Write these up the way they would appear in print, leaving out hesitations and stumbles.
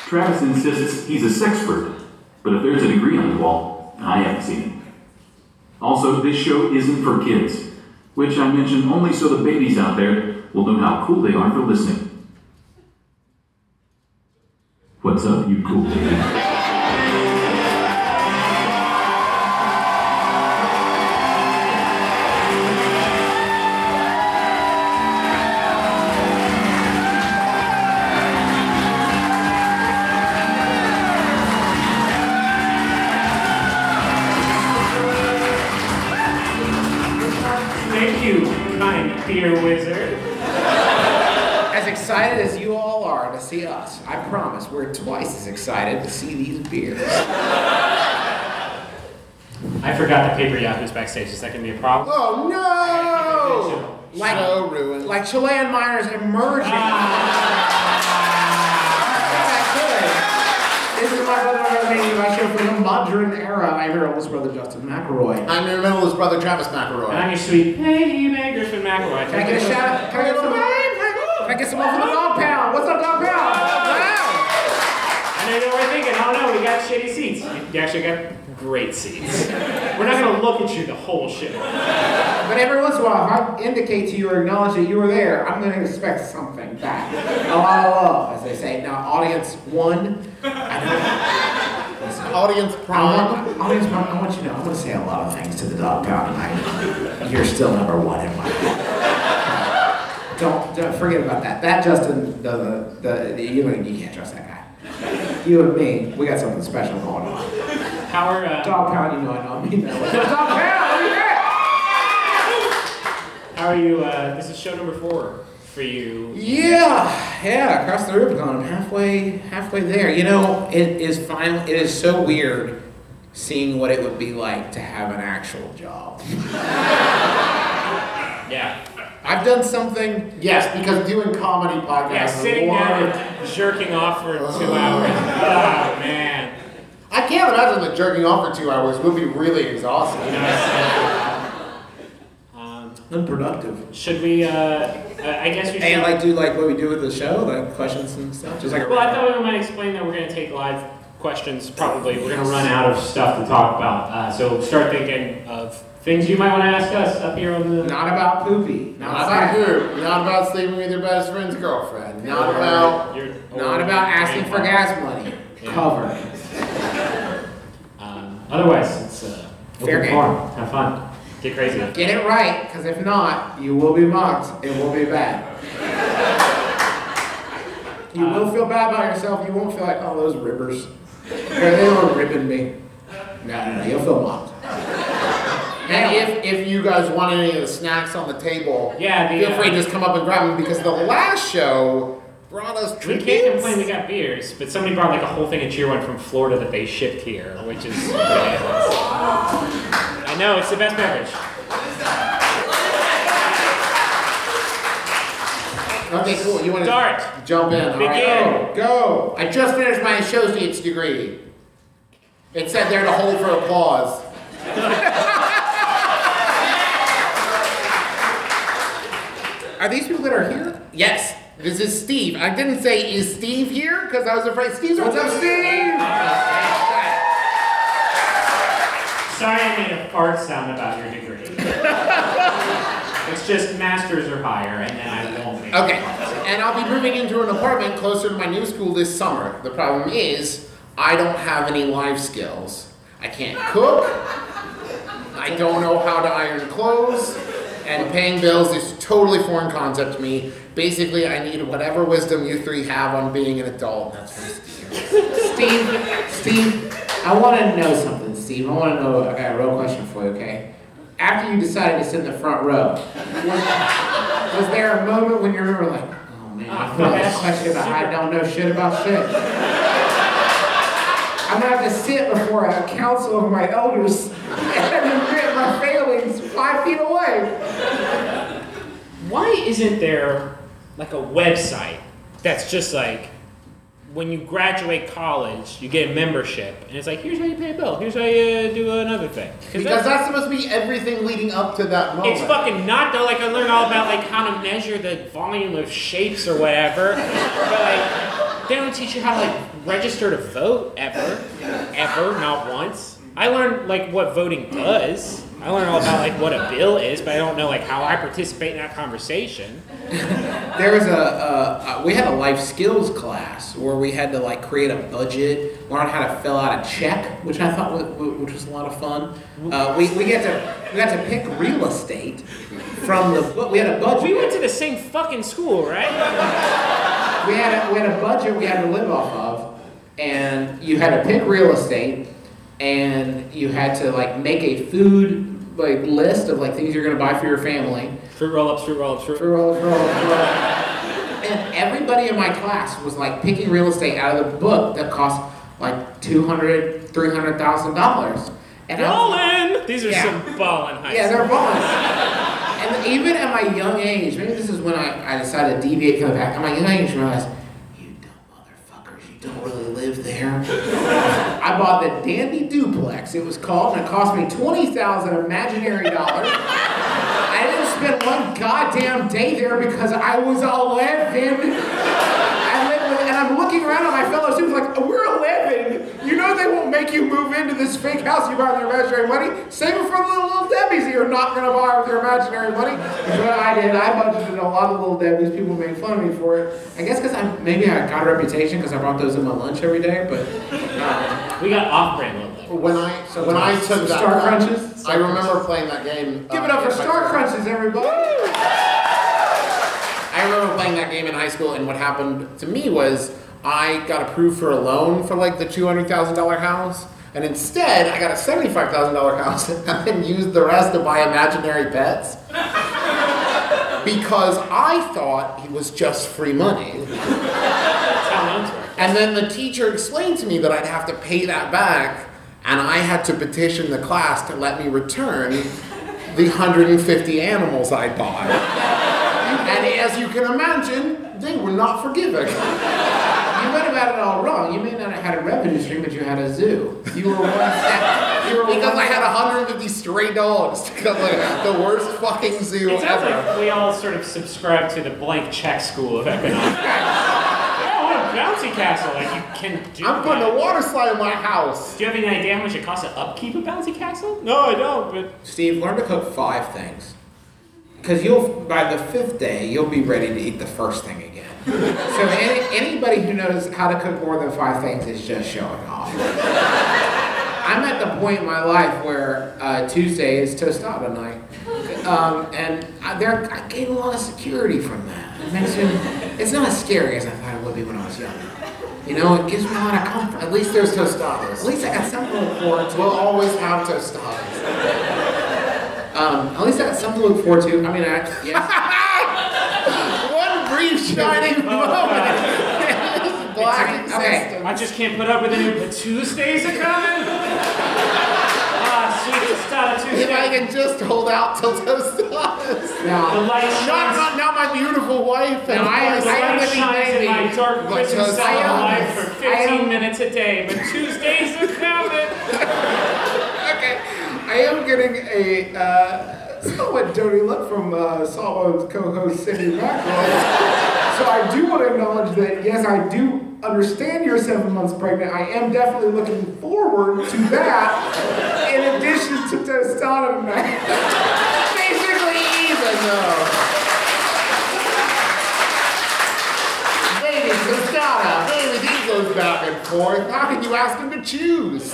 Travis insists he's a sexpert, but if there's a degree on the wall, I haven't seen it. Also, this show isn't for kids, which I mention only so the babies out there will know how cool they are for listening. What's up, you cool baby? Beer wizard. As excited as you all are to see us, I promise we're twice as excited to see these beers. I forgot the paper yahoos backstage. Is that going to be a problem? Oh no! Like, so ruined. Like Chilean miners emerging. This is my brother my show from the modern era. I'm your oldest brother, Justin McElroy. I'm your middle's brother, Travis McElroy. And I'm your sweet baby, Griffin McElroy. Can I get a shout out? Can I get some more from the Dog Pound? What's up, Dog Pound? I know what we're thinking. Oh no, we got shitty seats. You actually got great seats. We're not going to look at you the whole show. But every once in a while, if I indicate to you or acknowledge that you were there, I'm going to expect something back. A lot of love, as they say. Now, audience one, Audience prime. Audience prime, I want you to know, I'm going to say a lot of things to the Dog Pound tonight. You're still number one in my heart. Don't forget about that. That Justin, you can't trust that guy. You and me, we got something special going on. Dog Pound, you know I mean that. Dog Pound, how are you? This is show number 4 for you. Yeah, across the Rubicon. I'm halfway there. You know, it is so weird seeing what it would be like to have an actual job. Yeah. I've done something. Yes, because doing comedy podcasts. Yeah, sitting down and jerking off for 2 hours. Oh, man. I can't imagine that jerking off for 2 hours would be really exhausting. Unproductive. Should we, I guess we should... And do what we do with the show, like questions and stuff? Just like well, I thought we might explain that we're going to take live questions, probably. We're going to run out of stuff to talk about. So start thinking of things you might want to ask us up here on the... Not about poopy. Not about poop. Not about sleeping with your best friend's girlfriend. Not about asking for gas money. Yeah. Cover. Otherwise, it's fair game. Have fun. Get crazy. Get it right, because if not, you will be mocked. It will be bad. You will feel bad about yourself. You won't feel like, oh, those ribbers. They were ribbing me. No, you'll feel mocked. And if you guys want any of the snacks on the table, feel free to just come up and grab them, because the last show brought us tributes. We can't complain we got beers, but somebody brought like a whole thing of Cheer One from Florida that they shipped here, which is bananas. I know, it's the best beverage. Okay, cool. You want to jump in? Begin. All right, go. I just finished my associate's degree. It said there to hold for applause. Are these people that are here? Yes. This is Steve. I didn't say, is Steve here? Because I was afraid Steve's... What's up, Steve? Sorry I made a fart sound about your degree. It's just masters or higher, and then I won't make Okay. And I'll be moving into an apartment closer to my new school this summer. The problem is, I don't have any life skills. I can't cook. I don't know how to iron clothes. And paying bills is a totally foreign concept to me. Basically, I need whatever wisdom you three have on being an adult. That's from Steve. Steve, I want to know something, Steve. I want to know, I got a real question for you, okay? After you decided to sit in the front row, was there a moment when you remember like, oh man, I feel like a question about I don't know shit about shit? I'm gonna have to sit before a council of my elders and admit my failings 5 feet away. Why isn't there like a website that's just like, when you graduate college, you get a membership, and it's like, here's how you pay a bill, here's how you do another thing. Because that's supposed to be everything leading up to that moment. It's fucking not though. Like I learned all about like how to measure the volume of shapes or whatever. But like, They don't teach you how to like register to vote ever, not once. I learned like what voting does. I learned all about like what a bill is, but I don't know like how I participate in that conversation. There was we had a life skills class where we had to like create a budget, learn how to fill out a check, which I thought which was a lot of fun. We got to pick real estate from the book. We had a budget. We went to the same fucking school, right? We had a budget we had to live off of, and you had to pick real estate, and you had to like make a food like list of like things you're gonna buy for your family. Fruit roll-ups, fruit roll-ups, fruit roll-ups. And everybody in my class was like picking real estate out of the book that cost like $200,000, $300,000. And ballin'! These are some ballin' high Yeah, they're ballin'. And even at my young age, maybe this is when I decided to deviate from the pack. At my young age, I realized, you dumb motherfuckers, you don't really live there. I bought the Dandy Duplex, it was called, and it cost me 20,000 imaginary dollars. I didn't spend one goddamn day there because I was 11. And I'm looking around at my fellow students like, oh, we're 11. You know they won't make you move into this fake house you buy with your imaginary money. Save it for the little Debbies that you're not going to buy with your imaginary money. That's what I did. I budgeted a lot of little Debbies. People made fun of me for it. I guess because maybe I got a reputation because I brought those in my lunch every day. But we got off-brand little Debbies. When I took that Star Crunches. I remember playing that game. Give it up for Star Crunches, everybody. I remember playing that game in high school, and what happened to me was I got approved for a loan for like the $200,000 house, and instead I got a $75,000 house and then used the rest to buy imaginary pets because I thought it was just free money. That's how loans work. And then the teacher explained to me that I'd have to pay that back, and I had to petition the class to let me return the 150 animals I bought. And as you can imagine, they were not forgiving. You went about it all wrong. You may not have had a revenue stream, but you had a zoo. You were one step. Because I had 150 stray dogs. Because like the worst fucking zoo It sounds ever. like we all sort of subscribe to the blank check school of economics. Yeah, what a bouncy castle! Like you can do. I'm putting a water slide in my house. Do you have any idea how much it costs to upkeep a bouncy castle? No, I don't. But Steve, learn to cook 5 things. Because by the 5th day, you'll be ready to eat the first thing again. So anybody who knows how to cook more than 5 things is just showing off. I'm at the point in my life where Tuesday is tostada night. And I gained a lot of security from that. It makes it's not as scary as I thought it would be when I was younger. You know, it gives me a lot of comfort. At least there's tostadas. At least I got something to look forward to. We'll always have tostadas. At least I got something to look forward to. I mean, One brief shining moment. Black okay. I just can't put up with any. The Tuesdays are coming. Sweet tostada Tuesday. If I can just hold out till tostadas. Now, The light shines. Not my beautiful wife. And No, I The light living shines in my baby. dark prison Because cell I am- life for I 15 am- minutes a day, but Tuesdays are coming. Okay, I am getting a somewhat dirty look from Sawbone's co-host Cindy McElroy. So I do want to acknowledge that, yes, I do understand you're 7 months pregnant. I am definitely looking forward to that, in addition to tostada night. basically even though. Baby, tostada, baby, these goes back and forth. How can you ask them to choose?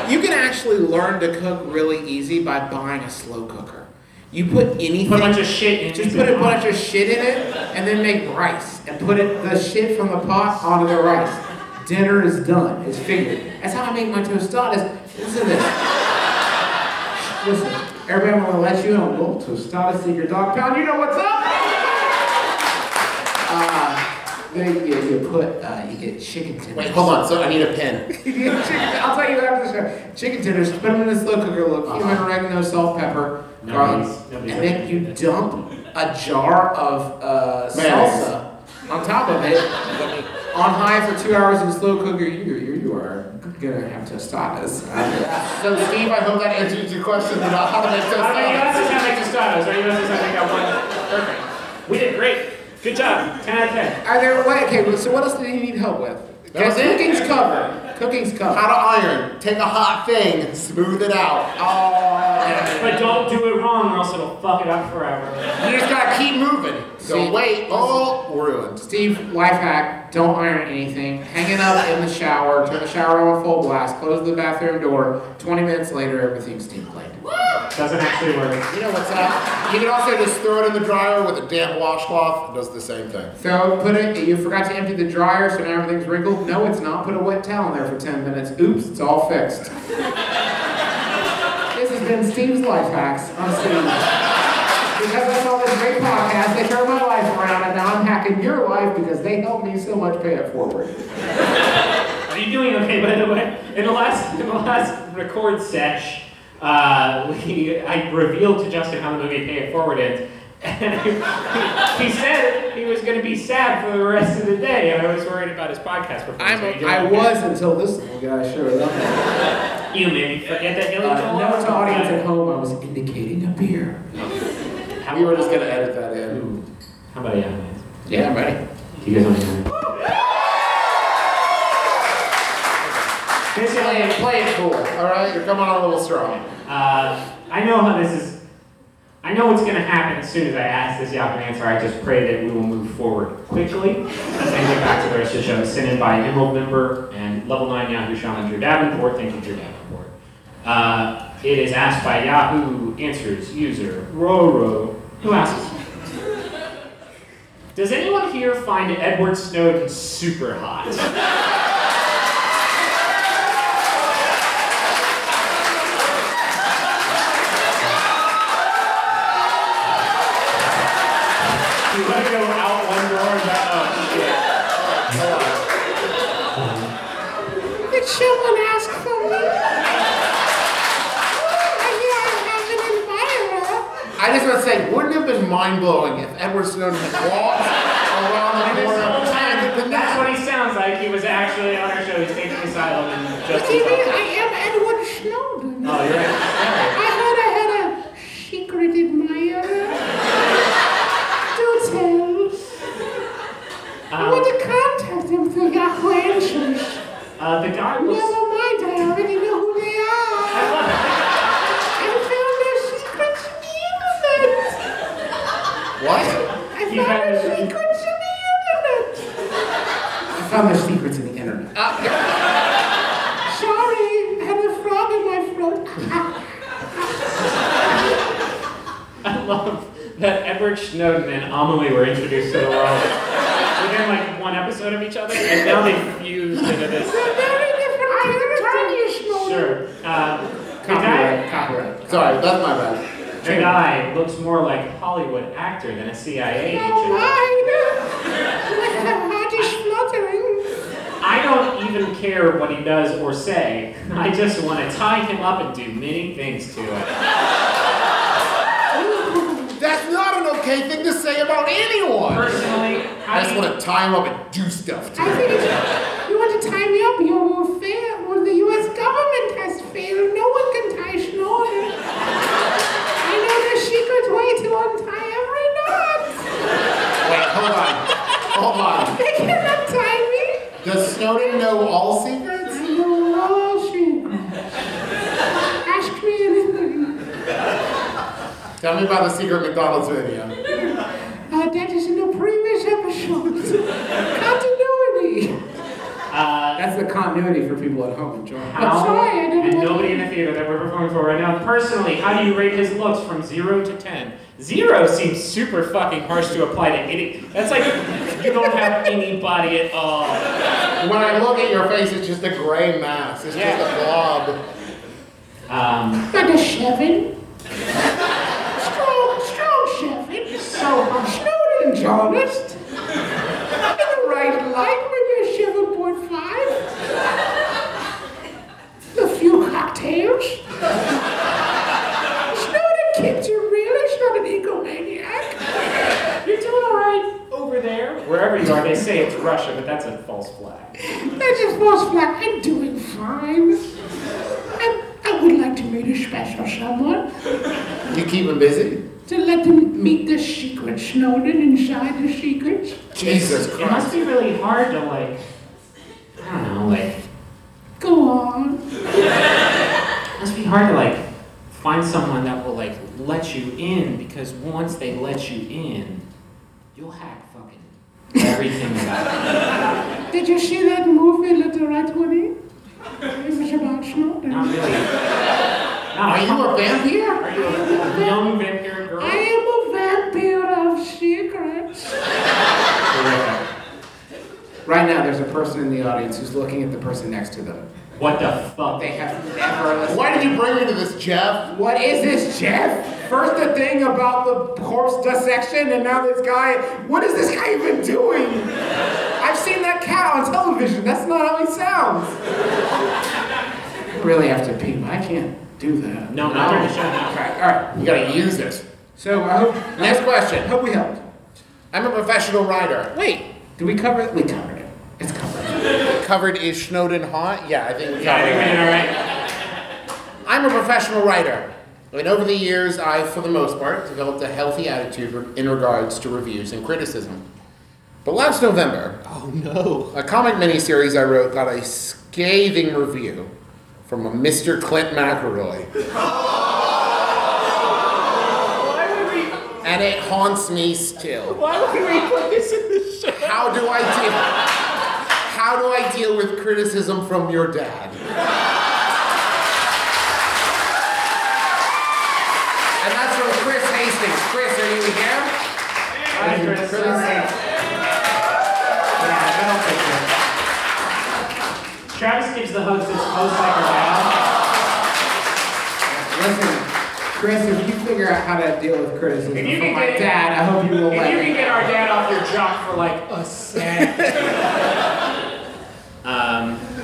You can actually learn to cook really easy by buying a slow cooker. You put anything. Put a bunch of shit in. Just put a bunch of shit in it, and then make rice, and put the shit from the pot onto the rice. Dinner is done. It's figured. That's how I make my tostadas. Listen to this. Listen, everybody, I'm gonna let you know. Little tostada secret dog pound. You know what's up? You get chicken tenders. Wait, hold on. So I need a pen. I'll tell you after the show. Chicken tenders, put them in a slow cooker, cumin, oregano, salt, pepper, garlic, and then you dump a jar of salsa on top of it, on high for 2 hours in a slow cooker. You are gonna have tostadas. So Steve, I hope that answers your question about how to make I don't know, you tostadas. guys just have to make tostadas, right? You guys just have to make that one. Perfect. We did great. Good job. 10 out of 10. Are there, okay, so what else do you need help with? That was it? Cooking's covered. Cooking's covered. How to iron. Take a hot thing and smooth it out. Oh, But don't do it wrong or else it'll fuck it up forever. you just gotta keep moving. See, Don't wait. Oh, ruined. Steve, life hack, don't iron anything. Hang it up in the shower, turn the shower on full blast, close the bathroom door. 20 minutes later, everything's steam cleaned. Doesn't actually work. You know what's up? You can also just throw it in the dryer with a damp washcloth. It does the same thing. So you forgot to empty the dryer, so now everything's wrinkled? No, it's not. Put a wet towel in there for 10 minutes. Oops, it's all fixed. This has been Steve's Life Hacks. I'm Steve. Because I saw this great podcast, they turned my life around, and now I'm hacking your life because they helped me so much pay it forward. Are you doing okay, by the way? In the last record sesh, I revealed to Justin how the movie Pay It Forward ends. And he said he was going to be sad for the rest of the day, and I was worried about his podcast performance. I was until this little guy showed up. You made me forget that Hilly No to audience at home, I was indicating a beer. We were just going to edit that in. How about yeah, man? Yeah, I'm ready. You guys want to Play it cool, alright? You're coming on a little strong. I know how this is. I know what's going to happen as soon as I ask this. Y'all can answer. I just pray that we will move forward quickly and get back to the rest of the show. Sent in by Emerald member and Level 9 Yahoo Shaman Drew Davenport. Thank you, Drew Davenport. It is asked by Yahoo Answers user Roro, who asks, does anyone here find Edward Snowden super hot? You want to go out one door and back up? Did someone ask for me? I just want to say, wouldn't it have been mind-blowing if Edward Snowden had walked around the corner? That's what he sounds like. He was actually on our show. He's taking asylum and just. What do you mean? I am Edward Snowden. Oh, you're right. I heard I had a secret admirer. Do tell. I want to contact them through Yahoo Answers. The guy was. Never mind, I already know who they are. I found their secrets in the internet. What? I found their secrets in the internet. I found their secrets in the internet. Sorry, I had a frog in my throat. I love that Edward Snowden and Amelie were introduced to the world within like one episode of each other, and now they've fused into this. They're very different characters. Sure. Copyright. Sorry, that's my bad. The guy looks more like a Hollywood actor than a CIA agent. I don't even care what he does or say. I just want to tie him up and do many things to it. That's not an okay thing to say about anyone. Personally, I just want to tie him up and do stuff to I him. think you want to tie me up, you will fail. Well, the U.S. government has failed. No one can tie Snowden. I know the secret way to untie every knot. Wait, hold on. They cannot tie me. Does Snowden know all secrets? I know all secrets. Ask me anything. Tell me about the secret McDonald's video. That is in the previous episode. Continuity. That's the continuity for people at home enjoying. How, Sorry, I didn't and want nobody in the theater that we're performing for right now, personally, how do you rate his looks from 0 to 10? 0 seems super fucking harsh to apply to any. That's like you don't have anybody at all. When I look at your face, it's just a gray mass. It's just a blob. Not a 7. Strong 7. So Snowden's honest. In the right light, maybe a 7.5. A few cocktails. Snowden kids are real. He's not an egomaniac. You're doing all right over there. Wherever you are, they say it's Russia, but that's a false flag. That's a false flag. I'm doing fine. I would like to meet a special someone. You keep him busy? to let them meet the secret Snowden inside the secrets. Jesus It must Christ. be really hard to like, I don't know, like, Go on. it must be hard to like find someone that will like let you in, because once they let you in, you'll hack fucking everything about it. Did you see that movie, Little Red Hoodie? It was about Snowden. Not really. Are you a vampire? Are you a young vampire girl? I am a vampire of secrets. Right now, there's a person in the audience who's looking at the person next to them. What the fuck? They have never listened. Why did you bring me to this, Jeff? What is this, Jeff? First the thing about the corpse dissection, and now this guy. What is this guy even doing? I've seen that cat on television. That's not how he sounds. I really have to pee, but I can't do that. No, not during the show. No. Okay, all right. You gotta use this. So I hope. Next question. Hope we helped. I'm a professional writer. Wait, did we cover it? We covered it. It's covered. Covered is Snowden hot? Yeah, I think we Yeah, I covered think we it. did all right. I'm a professional writer. And over the years, I, for the most part, developed a healthy attitude in regards to reviews and criticism. But last November, Oh no. a comic miniseries I wrote got a scathing review from a Mr. Clint McElroy. And it haunts me still. Why would we put this in the show? How do I deal with criticism from your dad? And that's from Chris Hastings. Chris, are you here? Hi, Chris. Yeah, middle picture. Travis gives the host his host like her dad. Listen, Chris, if you figure out how to deal with criticism If you from can my get- dad, I hope you will If let you me. can get our dad off your jock for like a second.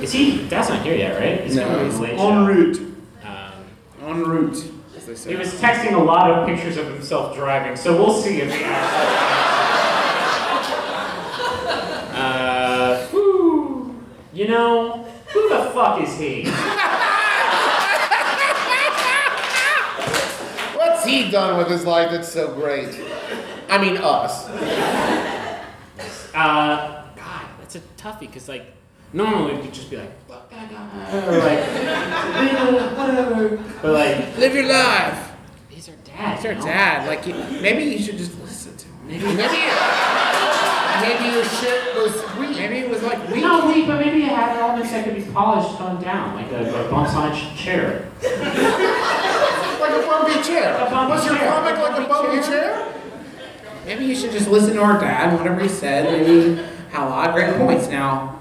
Is he? Dad's not here yet, right? He's No, gonna be he's late en show. route. Um, En route, as they say. He was texting a lot of pictures of himself driving, so we'll see if he whew, you know, who the fuck is he? What's he done with his life that's so great? I mean, us. God, that's a toughie, because like, normally we could just be like, fuck that guy, or like, whatever, but like, Live your life. he's our dad. It's your you know? dad. Like, maybe you should just listen to him. Maybe your shit was weak. Maybe it was like weak. No, wait, but maybe it had elements that could be polished, toned down, like a bumps on a chair. Like a bumpy chair. A bumpy Was your chair. comic like a bumpy chair? Maybe you should just listen to our dad and whatever he said. Maybe how odd great points. Now,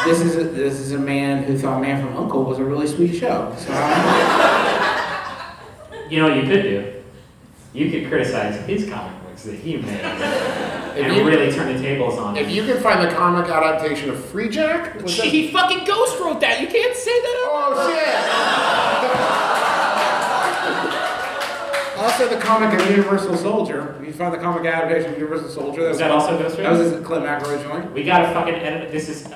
this is a man who thought Man from U.N.C.L.E. was a really sweet show. So You know what you could do? You could criticize his comic books that he made and you- really turn the tables on If him. you can find the comic adaptation of Free Jack, was that- He fucking ghost wrote that. You can't say that. Oh also the comic of Universal Soldier. If you find the comic adaptation of Universal Soldier, Was that also Ghost that was his Clint McElroy joint. We gotta fucking edit it. This is shit!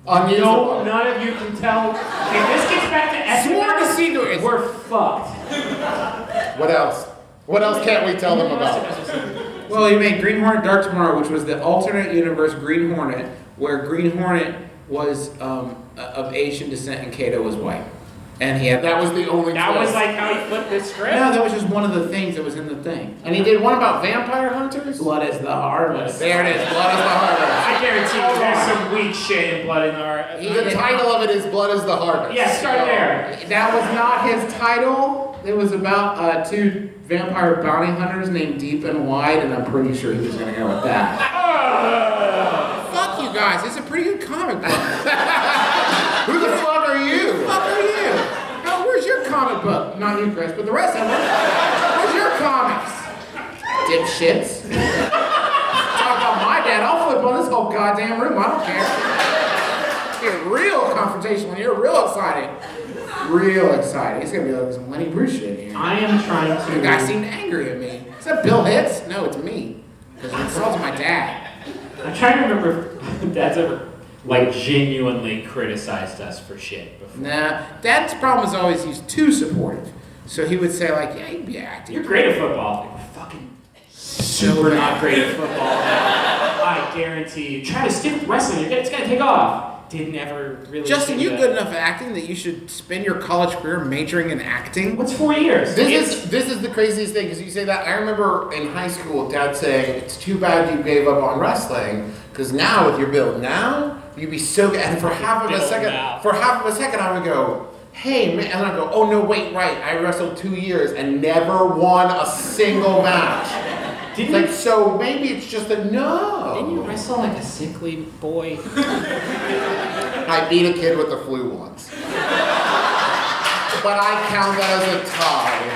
Unusable. no, none of you can tell. If this gets back to Sworn to Eskimo, secrets. we're fucked. What else? What else can't we tell them about? Well, he made Green Hornet Dark Tomorrow, which was the alternate universe Green Hornet, where Green Hornet was of Asian descent and Kato was white. And he had That was the only That was twist. like how he flipped this script. No, that was just one of the things that was in the thing. And he did one about vampire hunters? Blood is the harvest. There it is, Blood is the Harvest. I guarantee you there's some weak shit in Blood in the Heart. The title of it is Blood is the Harvest. Yeah, start there. That was not his title. It was about two vampire bounty hunters named Deep and Wide, and I'm pretty sure he was going to go with that. Fuck you guys, it's a pretty good comic book. Who the fuck are you? Fuck are you? Now, where's your comic book? Not you, Chris, but the rest of them. Where's your comics? Dipshits. Talk about my dad. I'll flip on this whole goddamn room. I don't care. You're real confrontational. You're real excited. Real excited. He's gonna be like some Lenny Bruce shit here. I am trying to. The guy seemed angry at me. Is that Bill Hicks? No, it's me. Because he insulted my dad. I'm trying to remember if Dad's ever like genuinely criticized us for shit before. Nah, Dad's problem is always he's too supportive. So he would say like, yeah, you'd be acting. You're great at football. Like, fucking super not great at football. I guarantee you. Try to stick with wrestling. It's gonna take off. Didn't ever really. Justin, you're good enough at acting that you should spend your college career majoring in acting. What's 4 years? This is the craziest thing because you say that. I remember in high school, Dad saying, "It's too bad you gave up on wrestling because now with your build now, you'd be so good." And for half of a second, I would go, "Hey man," and I go, "Oh no, wait, right. I wrestled 2 years and never won a single match." So maybe it's just a no. Didn't you wrestle like a sickly boy? I beat a kid with the flu once. But I count that as a tie.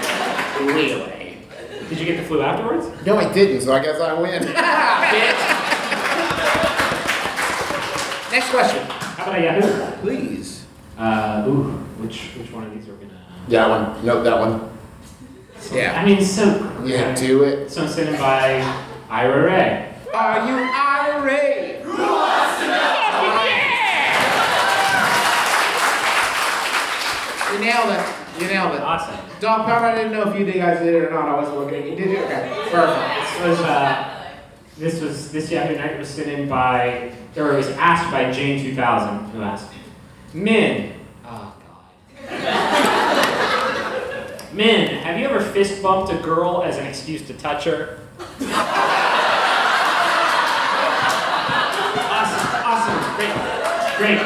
Really? Did you get the flu afterwards? No, I didn't, so I guess I win. Next question. How about a Yahoo? Please. Which one of these are gonna... That one. Nope, that one. Yeah. I mean, so... Yeah, do it. So I'm sent in by Ira Ray. Are you Ira Ray? Who wants to know? You nailed it. You nailed it. Awesome. Dog Pound, I didn't know if you guys did it or not. I wasn't looking at you. Did you? Okay. Perfect. This Yahoo night was sent in by, or it was asked by Jane 2000, who asked, Men. Oh, God. Men, have you ever fist bumped a girl as an excuse to touch her? Awesome. Great.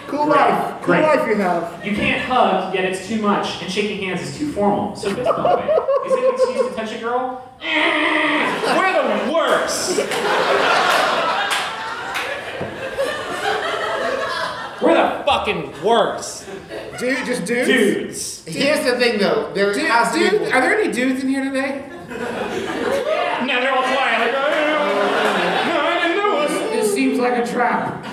Cool life. Cool life you have. You can't hug, yet it's too much, and shaking hands is too formal. So fist bump it. Is it an excuse to touch a girl? We're the worst. We're the fucking worst. Dude, just dudes? Dudes. Here's the thing, though. There has to be... Are there any dudes in here today? No, they're all quiet. Like, no, I didn't know us. This seems like a trap.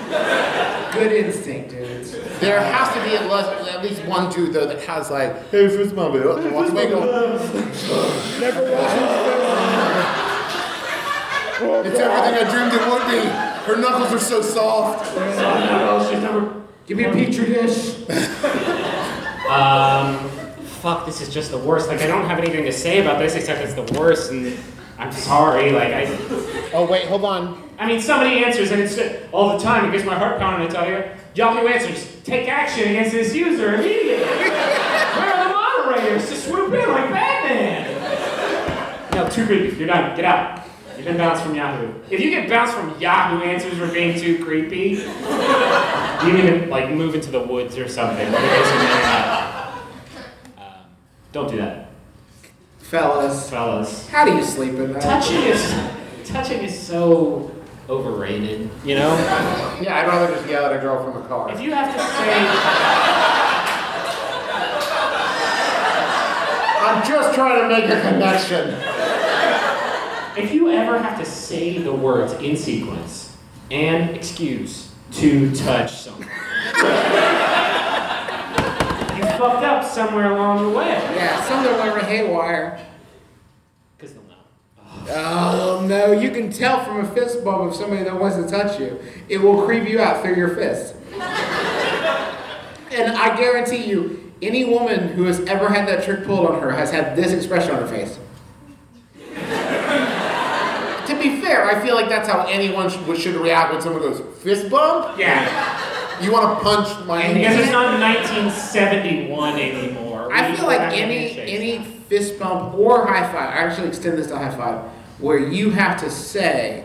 Good instinct, dudes. There has to be at least one dude, though, that has like, hey, fist bump it. And walks away going, never It's everything I dreamed it would be. Her knuckles are so soft. Give me a petri dish. Fuck, this is just the worst. Like, I don't have anything to say about this except it's the worst, and I'm sorry. Oh, wait, hold on. I mean, somebody answers, and it's all the time. It gets my heart pounding, I tell you. Yahoo answers, take action against this user immediately. Where are the moderators to swoop in like Batman? No, too creepy. You're done. Get out. You've been bounced from Yahoo. If you get bounced from Yahoo answers for being too creepy, you need to like move into the woods or something. Don't do that. Fellas. How do you sleep at night? Touching is so overrated, you know? Yeah, I'd rather just yell at a girl from a car. If you have to say... I'm just trying to make a connection. If you ever have to say the words in sequence and excuse to touch someone, you fucked up somewhere along the way. Yeah, somewhere went haywire. Because they'll know. Oh no, you can tell from a fist bump of somebody that wants to touch you. It will creep you out through your fist. And I guarantee you, any woman who has ever had that trick pulled on her has had this expression on her face. To be fair, I feel like that's how anyone should react when someone goes, fist bump? Yeah. You want to punch my... Because it's not 1971 anymore. I feel like any fist bump or high five, I actually extend this to high five, where you have to say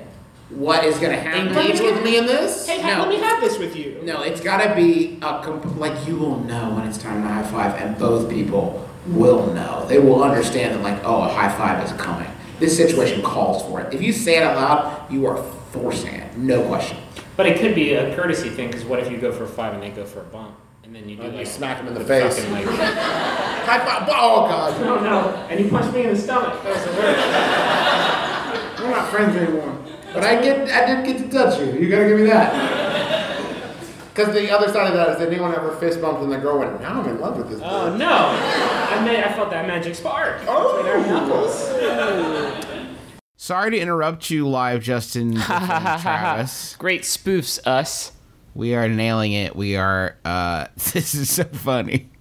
what is going to happen. Engage with me in this? Hey, let me have this with you. No, it's got to be like you will know when it's time to high five, and both people will know. They will understand that like, oh, a high five is coming. This situation calls for it. If you say it out loud, you are forcing it, no question. But it could be a courtesy thing, because what if you go for a five and they go for a bump? And then you do like... smack them in the face. Fucking, like, high five. Oh, God. No. And you punched me in the stomach. That was the worst. We're not friends anymore. But I did get to touch you. You gotta give me that. Because the other side of that is, did anyone ever fist bumped and the girl went, now I'm in love with this girl. Oh, no. I felt that magic spark. Oh. Between our knuckles. Sorry to interrupt you live, Justin. Travis. Great spoofs, us. We are nailing it. We are, this is so funny.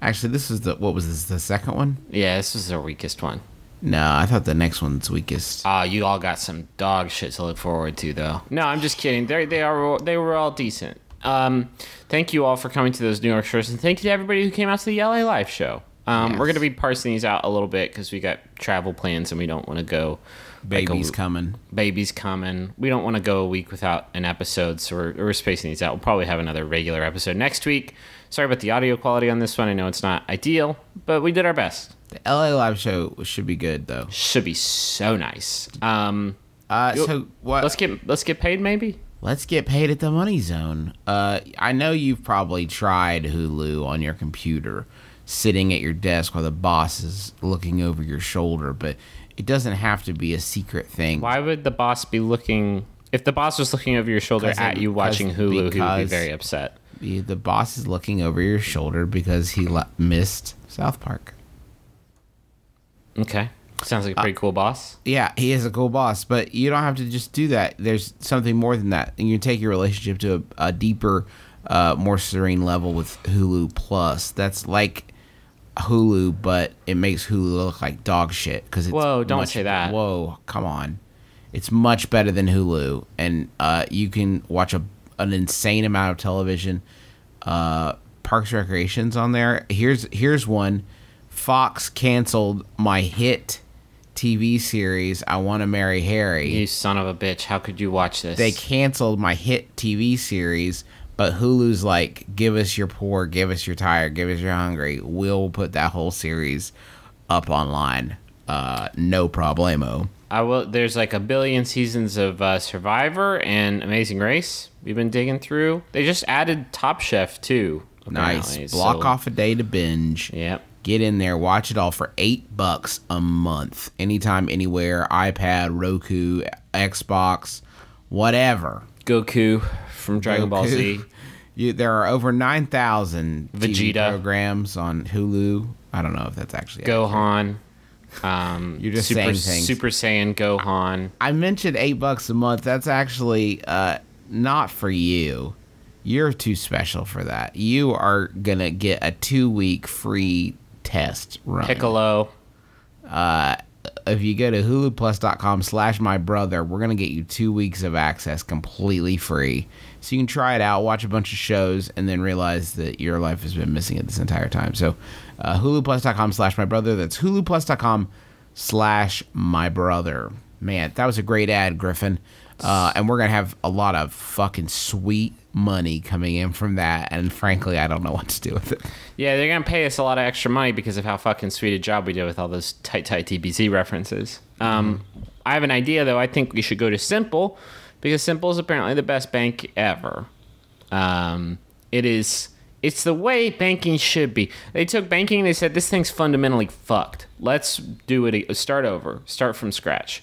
Actually, this is what was this, the second one? Yeah, this was their weakest one. No, I thought the next one's weakest. You all got some dog shit to look forward to, though. No, I'm just kidding. They were all decent. Thank you all for coming to those New York shows, and thank you to everybody who came out to the LA Live show. Yes. We're going to be parsing these out a little bit because we got travel plans and we don't want to go. Baby's coming. Baby's coming. We don't want to go a week without an episode, so we're spacing these out. We'll probably have another regular episode next week. Sorry about the audio quality on this one. I know it's not ideal, but we did our best. The LA Live show should be good, though. Should be so nice. So what? Let's get paid, maybe. Let's get paid at the Money Zone. I know you've probably tried Hulu on your computer, sitting at your desk while the boss is looking over your shoulder, but it doesn't have to be a secret thing. Why would the boss be looking? If the boss was looking over your shoulder at you watching Hulu, he would be very upset. The boss is looking over your shoulder because he missed South Park. Okay. Sounds like a pretty cool boss. Yeah, he is a cool boss, but you don't have to just do that. There's something more than that. And you take your relationship to a deeper, more serene level with Hulu Plus. That's like Hulu, but it makes Hulu look like dog shit. Whoa, don't say that. Whoa, come on. It's much better than Hulu, and you can watch an insane amount of television. Parks and Recreation's on there. Here's one. Fox canceled my hit TV series, I Want to Marry Harry. You son of a bitch. How could you watch this? They canceled my hit TV series, but Hulu's like, give us your poor, give us your tired, give us your hungry. We'll put that whole series up online. No problemo. There's like a billion seasons of Survivor and Amazing Race we've been digging through. They just added Top Chef, too. Nice. Block off a day to binge. Yep. Get in there, watch it all for $8 a month. Anytime, anywhere, iPad, Roku, Xbox, whatever. Goku from Dragon Ball Z. There are over 9,000 Vegeta TV programs on Hulu. I don't know if that's actually Gohan. You're just saying things. Super Saiyan Gohan. I mentioned $8 a month. That's actually not for you. You're too special for that. You are gonna get a 2-week free test run. Piccolo. If you go to huluplus.com/mybrother, we're going to get you 2 weeks of access completely free. So you can try it out, watch a bunch of shows, and then realize that your life has been missing it this entire time. So huluplus.com/mybrother. That's huluplus.com/mybrother. Man, that was a great ad, Griffin. And we're going to have a lot of fucking sweet money coming in from that, and frankly, I don't know what to do with it. Yeah, they're going to pay us a lot of extra money because of how fucking sweet a job we did with all those tight TBZ references. I have an idea, though. I think we should go to Simple, because Simple is apparently the best bank ever. It's the way banking should be. They took banking and they said, this thing's fundamentally fucked. Let's do it, start over, start from scratch.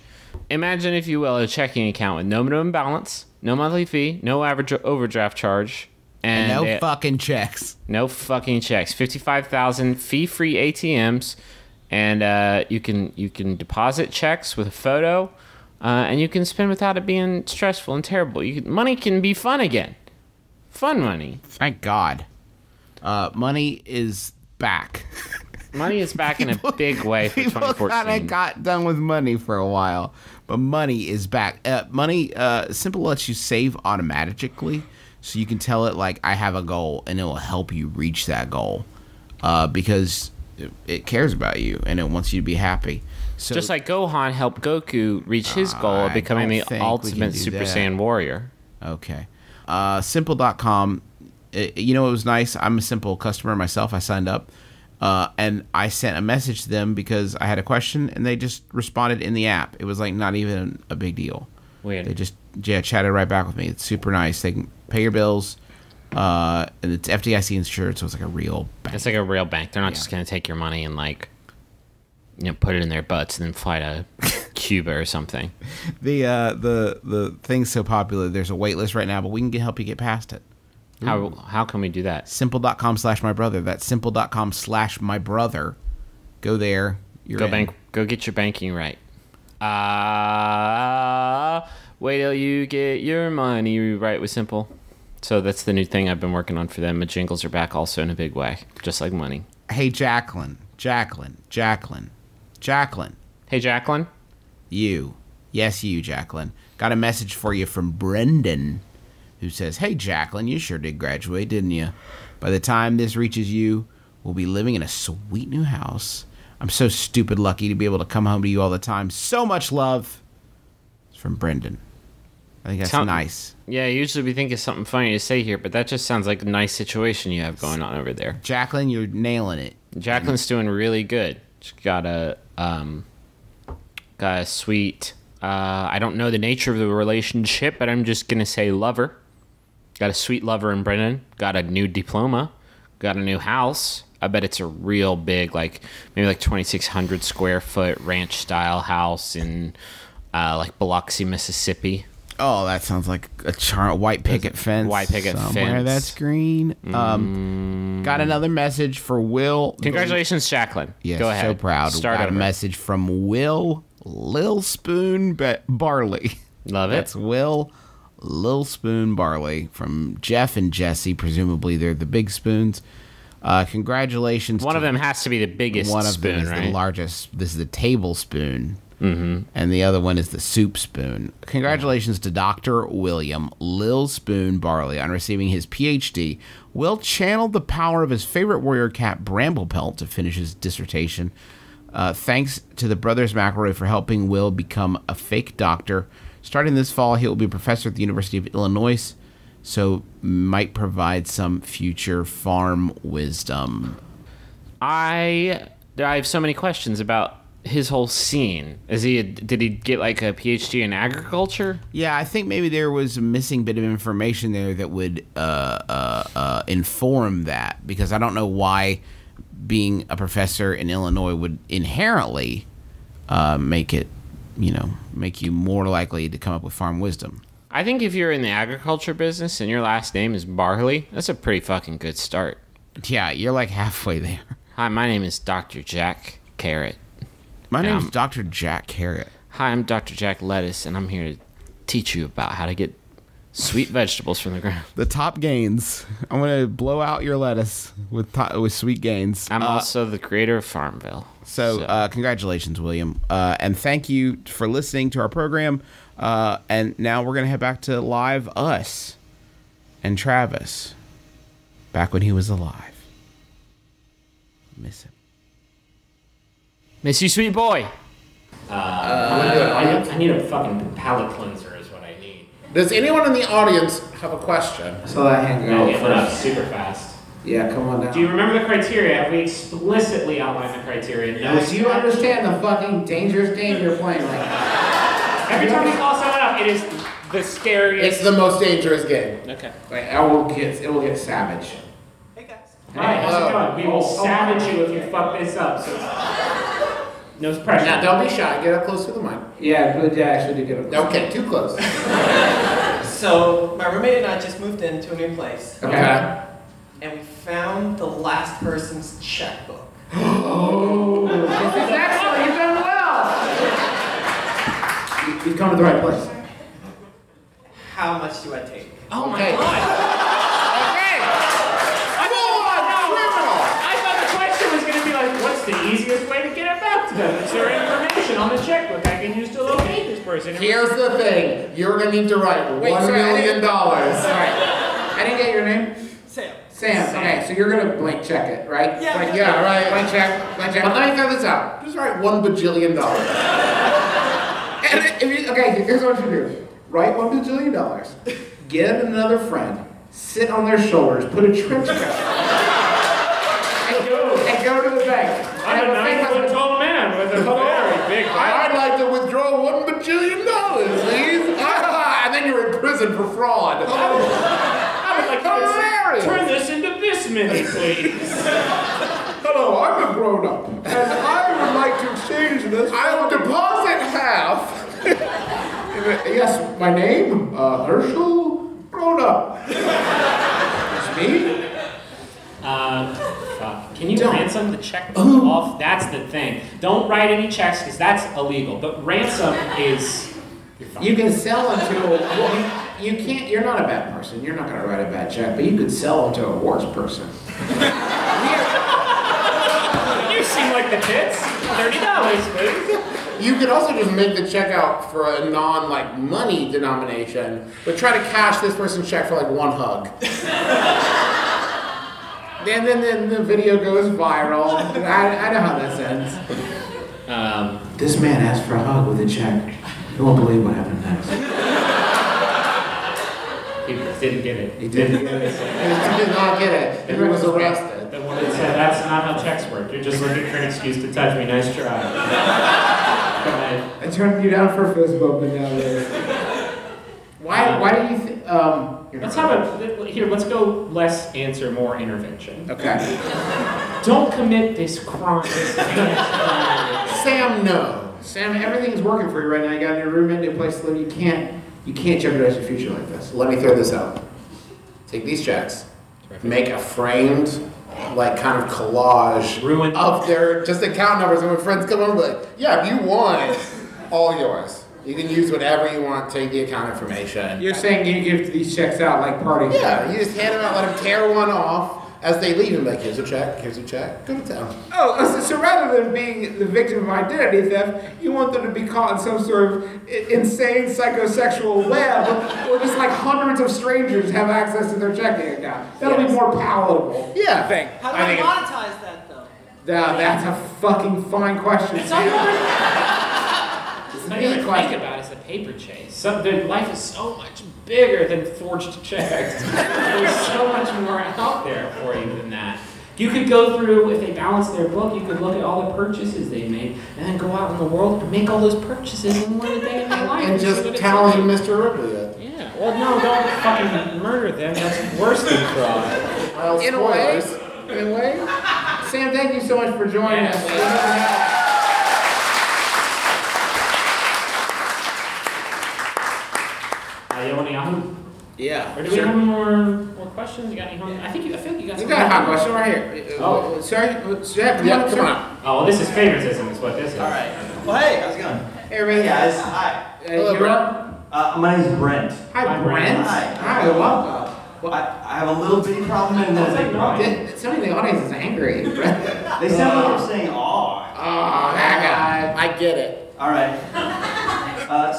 Imagine, if you will, a checking account with no minimum balance, no monthly fee, no average overdraft charge, and no fucking checks. No fucking checks. 55,000 fee-free ATMs, and you can deposit checks with a photo, and you can spend without it being stressful and terrible. Money can be fun again. Fun money. Thank God. Money is back. Money is back in a big way for 2014. People kind of got done with money for a while, but money is back. Simple lets you save automatically, so you can tell it, like, I have a goal, and it will help you reach that goal, because it cares about you, and it wants you to be happy. So, just like Gohan helped Goku reach his goal of becoming the ultimate Super Saiyan warrior. Okay. Simple.com, you know, it was nice. I'm a Simple customer myself. I signed up. And I sent a message to them because I had a question, and they just responded in the app. It was like not even a big deal. Weird. They just chatted right back with me. It's super nice. They can pay your bills, and it's FDIC insured, so it's like a real bank. It's like a real bank. They're not just going to take your money and put it in their butts and then fly to Cuba or something. The thing's so popular. There's a wait list right now, but we can help you get past it. How can we do that? Simple.com/mybrother. That's simple.com/mybrother. Go there. Go get your banking right. Wait till you get your money right with Simple. So that's the new thing I've been working on for them. The jingles are back also in a big way, just like money. Hey, Jacqueline. Hey, Jacqueline. You. Yes, you, Jacqueline. Got a message for you from Brendan, who says, hey, Jacqueline, you sure did graduate, didn't you? By the time this reaches you, we'll be living in a sweet new house. I'm so stupid lucky to be able to come home to you all the time. So much love. It's from Brendan. I think that's nice. Yeah, usually we think of something funny to say here, but that just sounds like a nice situation you have going on over there. Jacqueline, you're nailing it. Jacqueline's doing really good. She's got a sweet, I don't know the nature of the relationship, but I'm just going to say lover. Got a sweet lover in Brennan. Got a new diploma. Got a new house. I bet it's a real big, maybe 2,600 square foot ranch style house in Biloxi, Mississippi. Oh, that sounds like a white picket fence. White picket somewhere fence. That's green. Got another message for Will. Congratulations, Jacqueline. Yes, go ahead. So proud. Start Got over. a message from Will Lil Spoon Barley. Love it. That's Will Lil Spoon Barley from Jeff and Jesse. Presumably they're the big spoons. Congratulations. One of them has to be the biggest one of spoon, them is right? the largest. This is the tablespoon. Mm-hmm. And the other one is the soup spoon. Congratulations to Dr. William Lil Spoon Barley on receiving his PhD. Will channeled the power of his favorite warrior cat, Bramblepelt, to finish his dissertation. Thanks to the brothers McElroy for helping Will become a fake doctor. Starting this fall, he will be a professor at the University of Illinois, so might provide some future farm wisdom. I have so many questions about his whole scene. Did he get a PhD in agriculture? Yeah, I think maybe there was a missing bit of information there that would inform that, because I don't know why being a professor in Illinois would inherently make you more likely to come up with farm wisdom. I think if you're in the agriculture business and your last name is Barley, that's a pretty fucking good start. Yeah, you're halfway there. Hi, my name is Dr. Jack Carrot. My name is Dr. Jack Carrot. Hi, I'm Dr. Jack Lettuce, and I'm here to teach you about how to get sweet vegetables from the ground. The top gains. I'm going to blow out your lettuce with sweet gains. I'm also the creator of Farmville. So congratulations, William. And thank you for listening to our program. And now we're going to head back to Live Us and Travis. Back when he was alive. Miss him. Miss you, sweet boy. I need a fucking palate cleanser is what I need. Does anyone in the audience have a question? So that hand go first. Super fast. Yeah, come on down. Do you remember the criteria? Have we explicitly outlined the criteria? No. Do you understand the fucking dangerous game you're playing right now? Every time we call someone up, it is the scariest. It's the most dangerous game. Okay. Wait, it will get savage. Hi, how's it going? We will savage you if you fuck this up. So no pressure. Now, don't be shy. Get up close to the mic. Yeah, good actually to get up. Okay, too close. So, my roommate and I just moved into a new place. Okay. And we found the last person's checkbook. Oh, this is excellent. You've done well. You've come to the right place. How much do I take? Oh my Okay. god. I thought the question was going to be what's the easiest way to get it back to them? Is there information on the checkbook I can use to locate this person? Here's the thing. You're going to need to write $1 million. Sorry. I didn't get your name. Sam. Okay, so you're gonna blank check it, right? Yeah. Yeah, right. Blank check. But let me throw this out. Just write $1 bajillion. Okay, here's what you do. Write $1 bajillion. Get another friend. Sit on their shoulders. Put a trench coat. and go to the bank. I'm a 9-foot-tall man with a very big I'd like to withdraw $1 bajillion, please. And then you're in prison for fraud. I would like Hilarious. to turn this into this many, please. Hello, I'm a grown-up, and I would like to exchange this. I will deposit half. Yes, my name, Herschel, grown-up. It's me? Fuck. Can you ransom the check off? That's the thing. Don't write any checks because that's illegal. But ransom is. You can sell them to you can't. You're not a bad person. You're not going to write a bad check, but you could sell them to a worse person. you like the tits? $30, please. You could also just make the checkout for a money denomination, but try to cash this person's check for like one hug. then the video goes viral. I know how this ends. This man asked for a hug with a check. You won't believe what happened next. He didn't get it. He didn't get it. He did not get it. He was arrested. The woman said, "That's not how checks work. You're just looking for an excuse to touch me. Nice try." Go ahead. I turned you down for a fist bump, but now there. Why do you think? Let's let's go less answer, more intervention. Okay. Don't commit this crime. Sam, no. Sam, everything's working for you right now. You got a new roommate, new place to live. You can't jeopardize your future like this. Let me throw this out. Take these checks, make a framed, like kind of collage Ruined. of their just account numbers, and when friends come over, like, yeah, if you want, all yours. You can use whatever you want. Take the account information. You're saying you give these checks out like parties? Yeah, you just hand them out, let them tear one off as they leave, and like, here's a check, go to town. Oh, so rather than being the victim of identity theft, you want them to be caught in some sort of insane psychosexual web, or just like hundreds of strangers have access to their checking account. That'll be more palatable. Yeah. How do I monetize that though? That's a fucking fine question. All you ever think about is the paper chase. Life is so much bigger than forged checks. There's so much more out there for you than that. You could go through, if they balance their book, you could look at all the purchases they made, and then go out in the world and make all those purchases in one day in their life. And just tell them Mr. Ripley that. Yeah, well, no, don't fucking murder them. That's worse than fraud. Well, In a way. Sam, thank you so much for joining us. You want any Yahoo? Yeah. Or do we have more questions? You got any? I feel like you got. You got a hot question right here. Oh. Sorry. Come on. Oh, well, this is favoritism. Is what this is. All right. Well, hey, how's it going? Hey, everybody. Guys, hi. Hello, Brent. My name's Brent. Hi, Brent. Hi. Welcome. Well, I have a little bitty problem and a big problem. Somebody in the audience is angry. Brent. They sound like they're saying "aw." Oh, that guy. I get it. All right.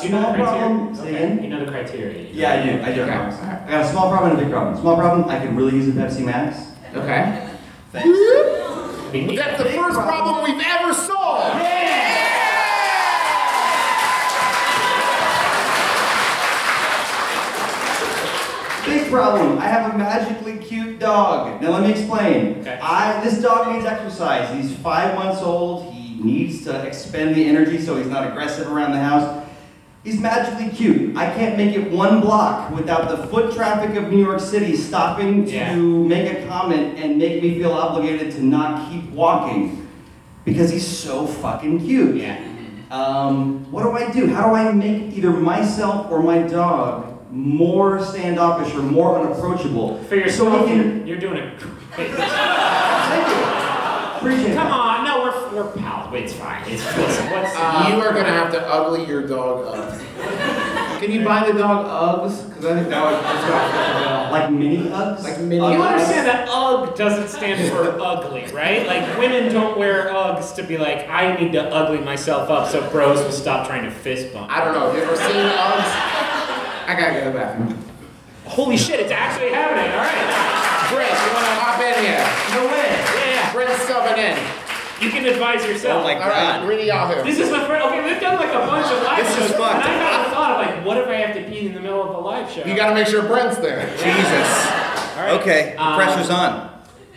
Small problem. Say again? You know the criteria. Yeah, I do. I do. Okay. I got a small problem and a big problem. Small problem, I could really use a Pepsi Max. Okay. Thanks. That's the first problem we've ever solved. Big problem. I have a magically cute dog. Now let me explain. Okay. This dog needs exercise. He's 5 months old. He needs to expend the energy so he's not aggressive around the house. He's magically cute. I can't make it 1 block without the foot traffic of New York City stopping to make a comment and make me feel obligated to not keep walking because he's so fucking cute. Yeah. What do I do? How do I make either myself or my dog more standoffish or more unapproachable? For yourself, you're doing it. Thank you. Appreciate it. Come on, no, we're pals. Wait, it's fine. Listen, what's You are gonna have to ugly your dog up. Can you buy the dog Uggs? Because I think that's got like mini Uggs? like mini You Uggs. understand that UGG doesn't stand for ugly, right? Like, women don't wear Uggs to be like, I need to ugly myself up so bros will stop trying to fist bump. I don't know. Have you ever seen Uggs? I gotta go to the bathroom. Holy shit, it's actually happening. All right. Brent, you wanna hop in here? No way. Yeah. Brent's subbing in. You can advise yourself. Oh my All right, read Yahoo. This is my friend. Okay, we've done like a bunch of live This is shows, fucked. and I got the thought of like, what if I have to pee in the middle of a live show? You gotta make sure Brent's there. Jesus. All right. Okay, the pressure's on.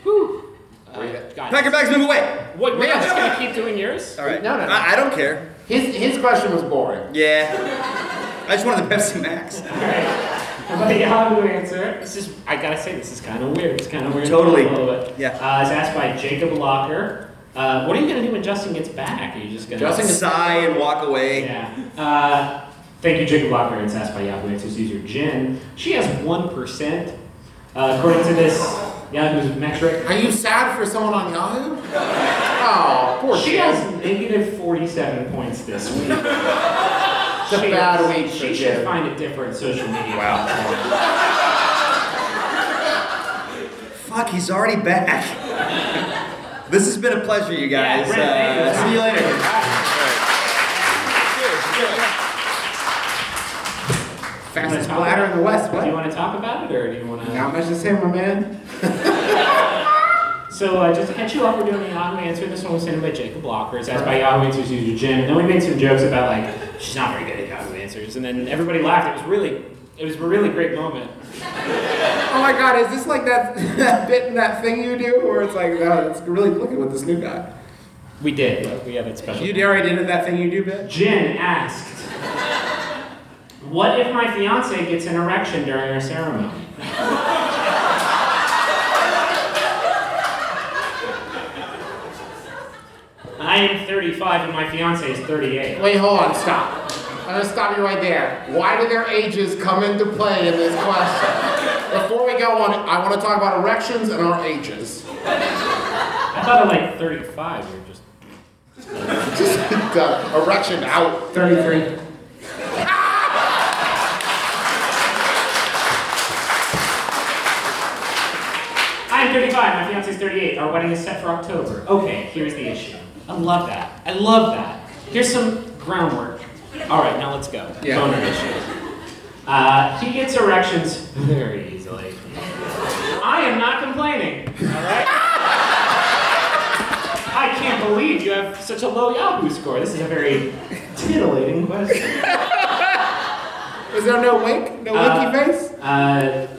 Whew. Read it. God. Pack your bags, move away. What, we're Man, just gonna keep doing yours? All right. No. I don't care. His question was boring. Yeah. I just wanted the Pepsi Max. All right. But Yahoo answer. This is, I gotta say, this is kind of weird. It's kind of weird. Totally. A little bit. Yeah. It's asked by Jacob Locker. What are you gonna do when Justin gets back? Are you just gonna Justin gets Sigh and walk away. Yeah. Thank you, Jacob Locker. It's asked by Yahoo Answers user Jen. She has 1%. According to this Yahoo's metric. Are you sad for someone on Yahoo? Oh, poor She Jen. has negative 47 points this week. It's a bad week for She Jen. should find a different social media. Wow. Fuck, he's already back. This has been a pleasure, you guys. Yeah, See you later. Fastest bladder in the West. Do you What? want to talk about it, or do you want to? Not much to say, my man. So just to catch you up, we're doing a Yahoo Answer. This one was sent in by Jacob Blocker. It's asked by Yahoo Answers user Jim. And then we made some jokes about like she's not very good at Yahoo Answers, and then everybody laughed. It was a really great moment. Oh my God, is this like that bit in that thing you do where it's like, oh, it's really clicking with this new guy? We did. We had that special. You already did that thing you do bit? Jen asked, "What if my fiance gets an erection during our ceremony?" I am 35 and my fiance is 38. Wait, hold on, stop. I'm gonna stop you right there. Why do their ages come into play in this question? Before we go on, I want to talk about erections and our ages. I thought at like 35 you were just... Just erection out. 33. I am 35, my fiance is 38. Our wedding is set for October. Okay, here's the issue. I love that. I love that. Here's some groundwork. All right, now let's go. Yeah. Boner issues. He gets erections very easily. I am not complaining. All right. I can't believe you have such a low Yahoo score. This is a very titillating question. Is there no wink? No winky face?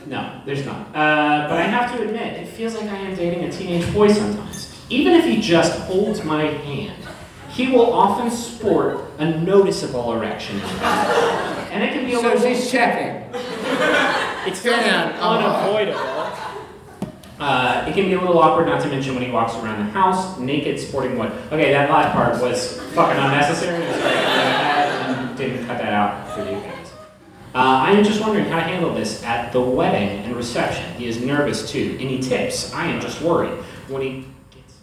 No, there's not. But I have to admit, it feels like I am dating a teenage boy sometimes. Even if he just holds my hand, he will often sport a noticeable erection. And it can be a So little... she's checking. It's unavoidable. It can be a little awkward, not to mention when he walks around the house, naked, sporting what? Okay, that last part was fucking unnecessary. I'm sorry I didn't cut that out for you guys. I am just wondering how to handle this at the wedding and reception. He is nervous too. Any tips? I am just worried. When he gets...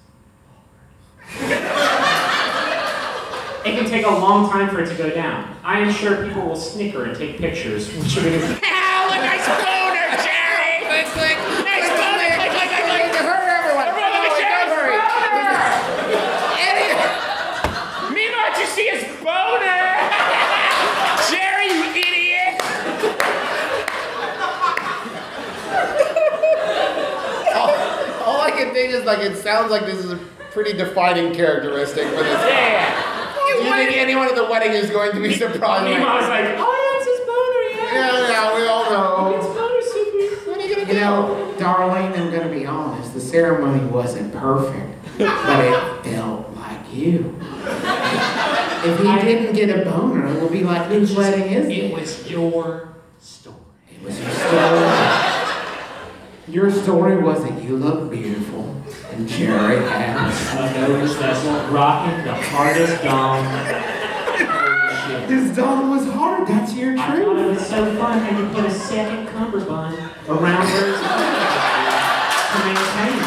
It can take a long time for it to go down. I am sure people will snicker and take pictures. Which are going to... Ow, look, nice boner, Jerry! Nice boner! To hurt everyone! Everyone look at Jerry's Eddie! Meanwhile, what you see is boner! Jerry, you idiot! All I can think is like it sounds like this is a pretty defining characteristic for this. Yeah. Do you think anyone at the wedding is going to be surprised? Meanwhile, it's like, oh yeah, it's his boner, Yeah, we all It's know. boner super. What are you gonna do? You know, darling, I'm gonna be honest. The ceremony wasn't perfect, but it felt like you. If he didn't get a boner, it would be like, whose wedding is It it? was your story. It was your story. Your story was that you look beautiful, and Jerry has. I noticed that's not rocking the hardest dong. His dog was hard. That's your I thought it truth. was so fun how you put a second cummerbund around where it's to maintain it.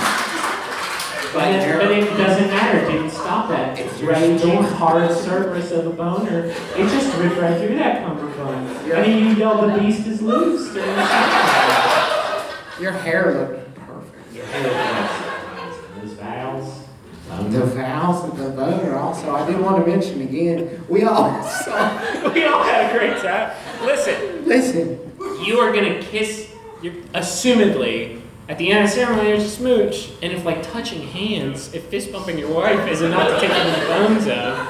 But it doesn't matter. It didn't stop that. It's your Raging story. hard surface of a boner. It just ripped right through that cummerbund. Yeah. I mean, you yelled the beast is loose during the ceremony. Your hair looked perfect. Your hair was those vows. The vows and the boner also. I did want to mention again, we all saw. We all had a great time. Listen, you are gonna kiss, assumedly, at the end of the ceremony there's a smooch, and if like touching hands, if fist bumping your wife is enough to take you in the bone zone,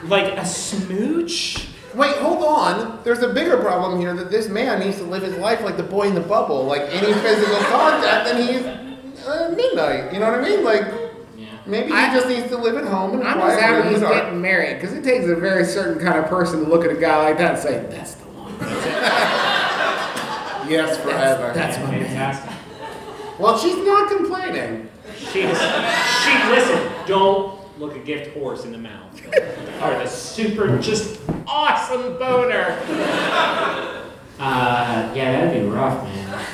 like a smooch? Wait, hold on. There's a bigger problem here that this man needs to live his life like the boy in the bubble. Like any physical contact, then he's midnight. You know what I mean? Like maybe he just needs to live at home and I'm quiet just happy where he's he's getting married, because it takes a very certain kind of person to look at a guy like that and say, that's the one. Yes, forever. That's my man. Fantastic. Well, she's not complaining. She listen, don't look a gift horse in the mouth. Or the super, just awesome boner. Yeah, that'd be rough, man.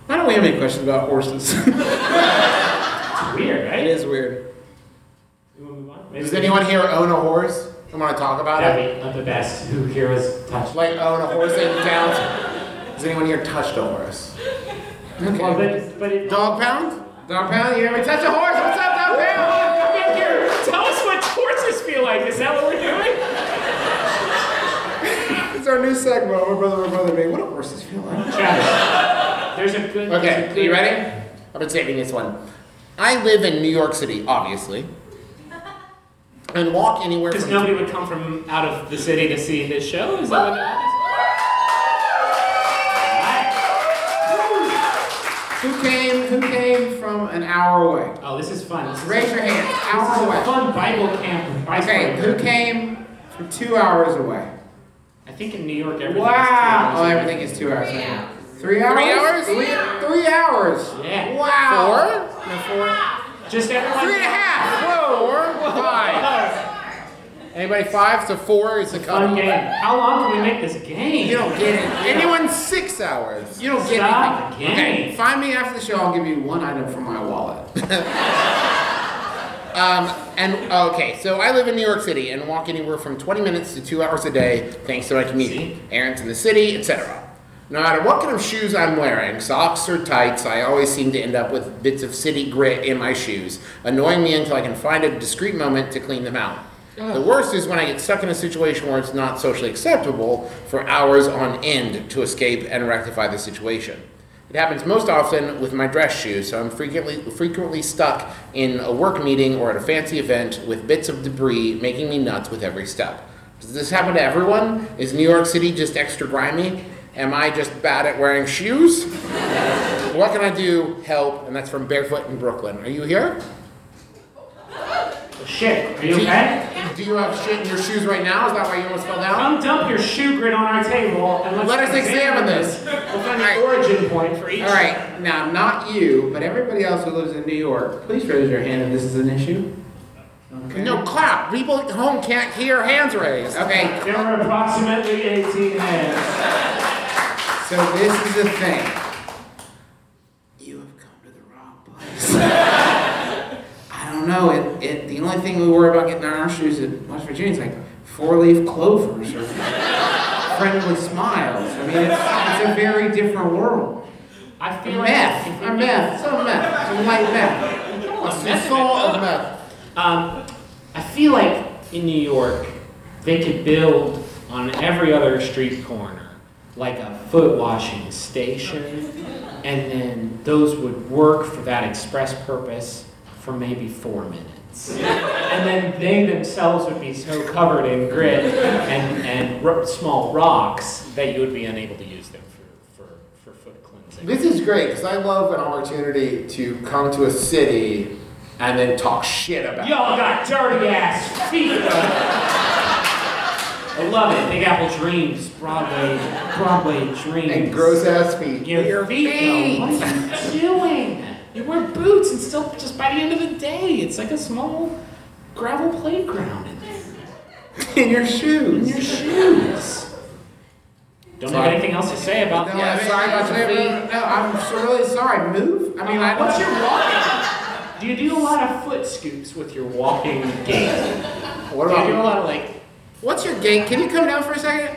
I don't have any questions about horses. It's weird, right? It is weird. You wanna move on? Does anyone here own a horse? I want to talk about it. That'd be the best. Who here was touched? Like own a horse in town? Has anyone here touched a horse? Well, but it, Dog pound? Dog pound, you ever touch a horse? What's Come in here. Tell us what horses feel like. Is that what we're doing? It's our new segment. My brother, me. What do horses feel like? Travis, there's a good. Okay, are you ready? I've been saving this one. I live in New York City, obviously, and walk anywhere. Because nobody would come from out of the city to see this show. Is that what that is? Who came from an hour away? Oh, this is fun. Raise your hand. Hour away. Fun Bible camp. Okay, who came from 2 hours away? I think in New York everything Wow. is 2 hours. Oh, everything is 2 hours. Yeah. 3 hours? 3 hours? 3 hours. Yeah. Wow. 4? No, 4. Just everyone. 3.5. Whoa. 5. Anybody 5 to 4 is the Fun cut. game. How long can we make this game? You don't get it. Anyone 6 hours. You don't get Stop anything. the game. Okay, find me after the show. I'll give you one item from my wallet. Okay, so I live in New York City and walk anywhere from 20 minutes to 2 hours a day thanks to my commute, errands in the city, etc. No matter what kind of shoes I'm wearing, socks or tights, I always seem to end up with bits of city grit in my shoes, annoying me until I can find a discreet moment to clean them out. The worst is when I get stuck in a situation where it's not socially acceptable for hours on end to escape and rectify the situation. It happens most often with my dress shoes, so I'm frequently stuck in a work meeting or at a fancy event with bits of debris making me nuts with every step. Does this happen to everyone? Is New York City just extra grimy? Am I just bad at wearing shoes? What can I do? Help. And that's from Barefoot in Brooklyn. Are you here? Shit, are you okay? Do you have shit in your shoes right now? Is that why you almost fell down? Come dump your shoe grit on our table and Let us examine this. We'll find the origin point for each. All right, now not you, but everybody else who lives in New York, please raise your hand if this is an issue. Okay. No, clap. People at home can't hear hands raised. Okay, There were approximately 18 hands. so this is the thing. You have come to the wrong place. I don't know. The only thing we worry about getting on our shoes in West Virginia is like 4-leaf clovers or friendly smiles. I mean, it's a very different world. I feel Meth, like some meth, some light meth. What's the soul of meth? I feel like in New York they could build on every other street corner like a foot washing station, and then those would work for that express purpose for maybe 4 minutes. And then they themselves would be so covered in grit and small rocks that you would be unable to use them for foot cleansing. This is great because I love an opportunity to come to a city and then talk shit about it. Y'all got dirty ass feet. I love it. Big Apple Dreams, Broadway Dreams. And gross ass feet. Your feet. Though. What are you doing? You wear boots and still, just by the end of the day, it's like a small gravel playground in there. In your shoes. In your shoes. Don't have anything else to say about No, that. sorry about your feet. No, I'm so really sorry. Move. I mean, What's your walking? Do you do a lot of foot scoops with your walking gait? What Do you do a about lot of like? what's your gait? Can you come down for a second?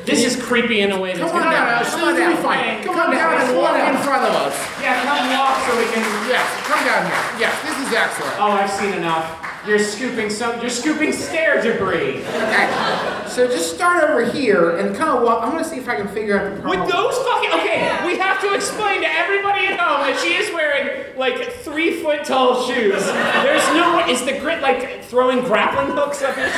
This is creepy in a way that's Come on down. gonna Come on down. fine. Come on down and walk in front of us. Yeah, come walk so we can. Yes, come down here. Yes, this is excellent. Oh, I've seen enough. You're scooping stair debris. Okay, so just start over here and kind of walk. I want to see if I can figure out the problem. With those fucking okay, we have to explain to everybody at home that she is wearing like 3 foot tall shoes. There's no is the grit like throwing grappling hooks up your shoes?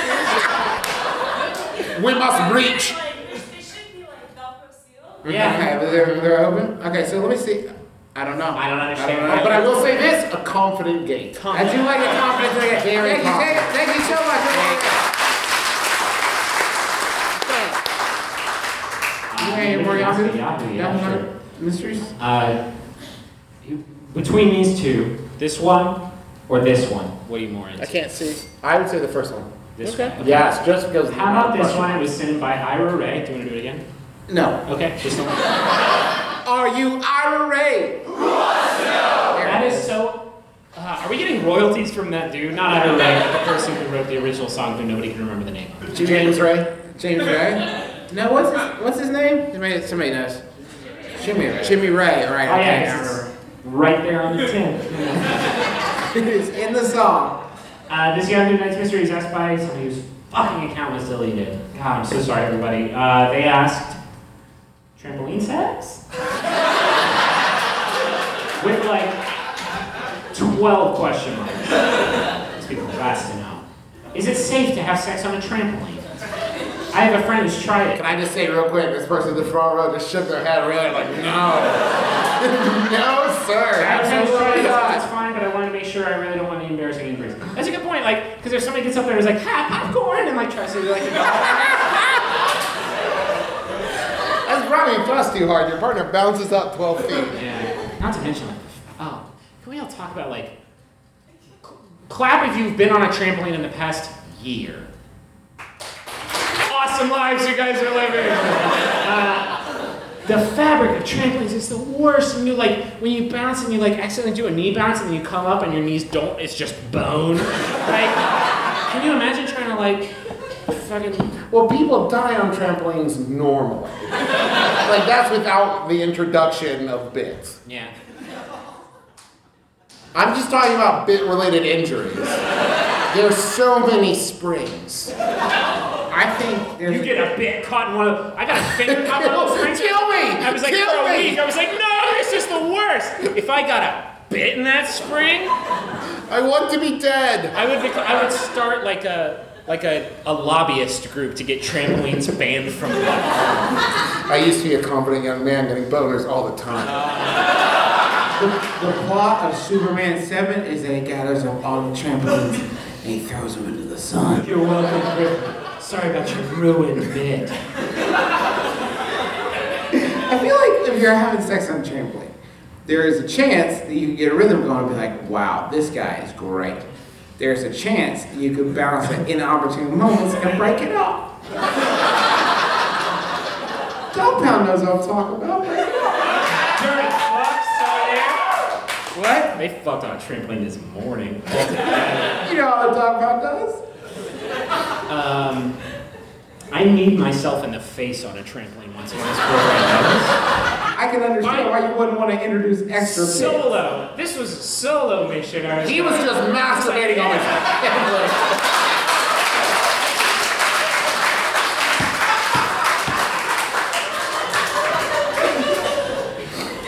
We must reach. They should be like Velcro seal. Yeah. Okay, but they're open. Okay, so let me see. I don't know. I don't understand. But I will say this: a confident gait. I do like a confidence. Very Thank you so much. Any more Yahoo mysteries? Between these two, this one or this one, what are you more into? I can't see. I would say the first one. This Okay. one? Yes, just because. How about this one? It was sent by Ira Ray. Do you want to do it again? No. Okay, just one. Are you irate? That is so. Are we getting royalties from that dude? Not Ira Ray, but the person who wrote the original song who nobody can remember the name of. James Ray. James Ray? No, what's his name? Somebody knows. Jimmy Ray. Jimmy Ray, all right. Oh Okay, yeah, I it's remember. right there on the tin. It is in the song. This Yahoo Night's Mystery is asked by somebody whose fucking account was deleted. God, I'm so sorry, everybody. They asked, trampoline sex? With like 12 question marks. These people are asked to know. Is it safe to have sex on a trampoline? I have a friend who's tried it. Can I just say real quick, this person in the front row just shook their head really like, no. No, sir. Absolutely not. It's fine, but I want to make sure I really don't want any embarrassing injuries. That's a good point, like, because if somebody gets up there and is like, ha, popcorn, and like tries to do like a That's probably thrust too hard. Your partner bounces up 12 feet. Yeah. Not to mention, like, oh, can we all talk about, like, clap if you've been on a trampoline in the past year. Awesome lives you guys are living. The fabric of trampolines is the worst. And you like when you bounce and you like accidentally do a knee bounce and then you come up and your knees don't. It's just bone. Like, can you imagine trying to like fucking? Well, people die on trampolines normally. Like that's without the introduction of bits. Yeah. I'm just talking about bit-related injuries. There's so many springs. I think there's You get a bit caught in one of. I got a finger caught in one of those springs. Kill me! I was like Kill for a me! week. I was like, no, this is the worst. If I got a bit in that spring, I want to be dead. I would start like a lobbyist group to get trampolines banned from the I used to be a confident young man getting boners all the time. the plot of Superman 7 is that he gathers up all the trampolines and he throws them into the sun. You're welcome, Chris. Sorry about your ruined bit. I feel like if you're having sex on a trampoline, there is a chance that you can get a rhythm going and be like, wow, this guy is great. There's a chance that you could bounce at inopportune moments and break it up. Dog Pound knows what I'm talking about. Break it up. Dirty fucks over there. What? They fucked on a trampoline this morning. You know how the Dog Pound does? I kneed myself in the face on a trampoline once in this program. I can understand why you wouldn't want to introduce extra bits. Solo. This was solo mission. He was just masturbating on his family.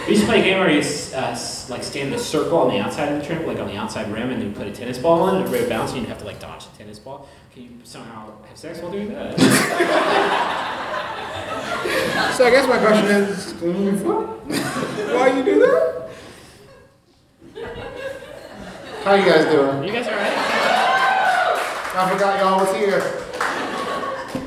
We used to play a game where you like stand in a circle on the outside of the trampoline, like on the outside rim, and then you put a tennis ball in, and everybody would bounce, and you'd have to like dodge the tennis ball. Can you somehow have sex while doing that? So I guess my question is, why you do that? How you guys doing? You guys alright? I forgot y'all was here.